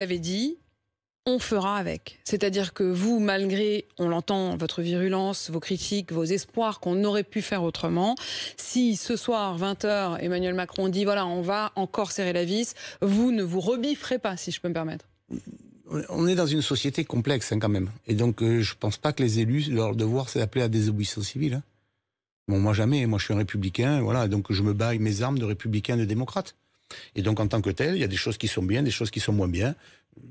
avez dit, on fera avec. C'est-à-dire que vous, malgré, on l'entend, votre virulence, vos critiques, vos espoirs qu'on aurait pu faire autrement, si ce soir, 20h, Emmanuel Macron dit, voilà, on va encore serrer la vis, vous ne vous rebifferez pas, si je peux me permettre. On est dans une société complexe quand même. Et donc je ne pense pas que les élus, leur devoir, c'est d'appeler à la désobéissance civile. Hein. Bon, moi jamais, moi je suis un républicain, voilà, donc je me bats avec mes armes de républicain, de démocrate. Et donc en tant que tel, il y a des choses qui sont bien, des choses qui sont moins bien.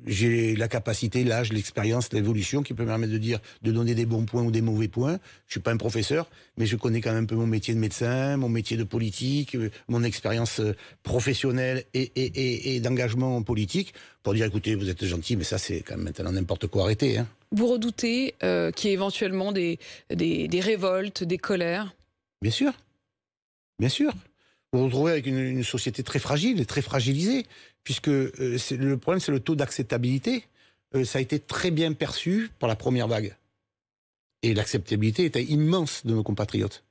J'ai la capacité, l'âge, l'expérience, l'évolution qui peut me permettre de dire, de donner des bons points ou des mauvais points. Je suis pas un professeur, mais je connais quand même un peu mon métier de médecin, mon métier de politique, mon expérience professionnelle et d'engagement politique pour dire, écoutez, vous êtes gentil, mais ça c'est quand même maintenant n'importe quoi, arrêtez. Hein. Vous redoutez qu'il y ait éventuellement des révoltes, des colères? Bien sûr, bien sûr. Vous vous retrouvez avec une société très fragile, très fragilisée, puisque le problème, c'est le taux d'acceptabilité. Ça a été très bien perçu par la première vague. Et l'acceptabilité était immense de nos compatriotes.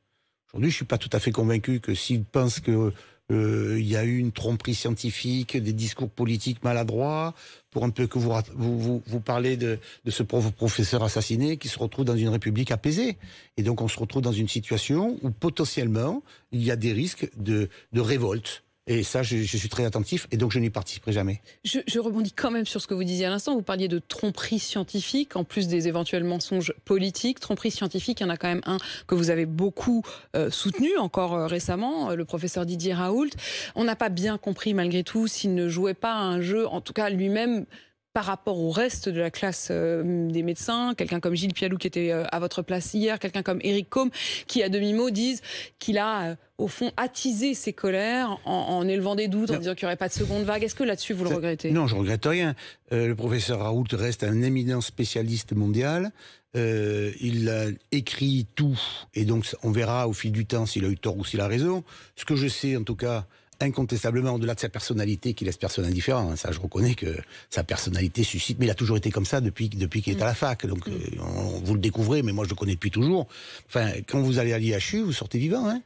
Aujourd'hui, je ne suis pas tout à fait convaincu que s'ils pensent que y a eu une tromperie scientifique, des discours politiques maladroits, pour un peu que vous parlez de ce professeur assassiné qui se retrouve dans une république apaisée. Et donc on se retrouve dans une situation où potentiellement il y a des risques de révolte. Et ça, je suis très attentif et donc je n'y participerai jamais. Je rebondis quand même sur ce que vous disiez à l'instant. Vous parliez de tromperie scientifique, en plus des éventuels mensonges politiques. Tromperie scientifique, il y en a quand même un que vous avez beaucoup soutenu encore récemment, le professeur Didier Raoult. On n'a pas bien compris malgré tout s'il ne jouait pas à un jeu, en tout cas lui-même, par rapport au reste de la classe des médecins, quelqu'un comme Gilles Pialou qui était à votre place hier, quelqu'un comme Éric Côme qui à demi-mot disent qu'il a au fond attisé ses colères en élevant des doutes, en disant qu'il n'y aurait pas de seconde vague. Est-ce que là-dessus vous le regrettez? Non, je ne regrette rien. Le professeur Raoult reste un éminent spécialiste mondial. Il a écrit tout et donc on verra au fil du temps s'il a eu tort ou s'il a raison. Ce que je sais en tout cas, incontestablement, au-delà de sa personnalité qui laisse personne indifférent, hein, ça je reconnais que sa personnalité suscite, mais il a toujours été comme ça depuis qu'il est à la fac, donc vous le découvrez, mais moi je le connais depuis toujours. Enfin, quand vous allez à l'IHU, vous sortez vivant, hein.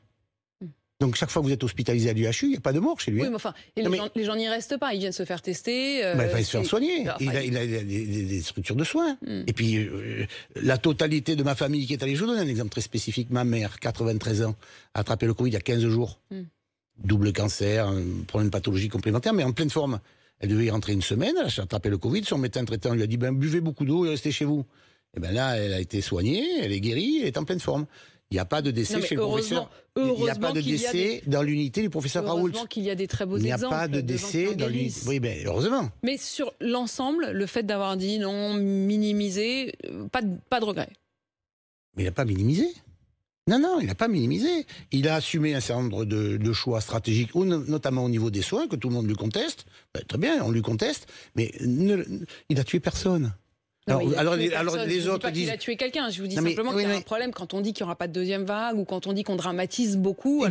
Donc chaque fois que vous êtes hospitalisé à l'IHU, il n'y a pas de mort chez lui. Oui, mais enfin, les gens n'y restent pas, ils viennent se faire tester. Il va se faire soigner, il a des structures de soins. Et puis la totalité de ma famille qui est allée, je vous donne un exemple très spécifique, ma mère, 93 ans, a attrapé le Covid il y a 15 jours. Double cancer, un problème de pathologie complémentaire, mais en pleine forme. Elle devait y rentrer une semaine, elle a attrapé le Covid, son médecin traitant lui a dit buvez beaucoup d'eau et restez chez vous. Et bien là, elle a été soignée, elle est guérie, elle est en pleine forme. Il n'y a pas de décès chez le professeur. Il n'y a pas de décès dans l'unité du professeur Raoult. Heureusement qu'il y a des très beaux exemples. Il n'y a pas de décès dans l'unité. Oui, ben heureusement. Mais sur l'ensemble, le fait d'avoir dit non, minimisé, pas de regret. Mais il n'a pas minimisé. Non, il n'a pas minimisé. Il a assumé un certain nombre de choix stratégiques, notamment au niveau des soins, que tout le monde lui conteste. Ben, très bien, on lui conteste, mais il a tué personne. Alors les autres disent... Il a tué quelqu'un, je vous dis simplement qu'il y a un problème quand on dit qu'il n'y aura pas de deuxième vague ou quand on dit qu'on dramatise beaucoup.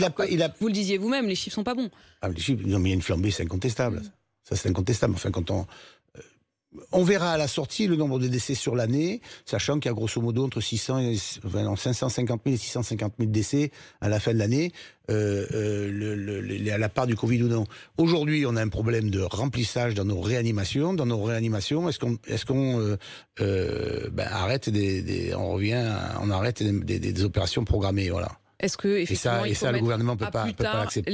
Vous le disiez vous-même, les chiffres ne sont pas bons. Ah, les chiffres, non, mais il y a une flambée, c'est incontestable. Ça, c'est incontestable. Enfin, quand on verra à la sortie le nombre de décès sur l'année, sachant qu'il y a grosso modo entre 550 000 et 650 000 décès à la fin de l'année, à la part du Covid ou non. Aujourd'hui, on a un problème de remplissage dans nos réanimations. Dans nos réanimations, est-ce qu'on arrête on arrête des opérations programmées, voilà. Est-ce que effectivement, et ça, le gouvernement peut pas l'accepter.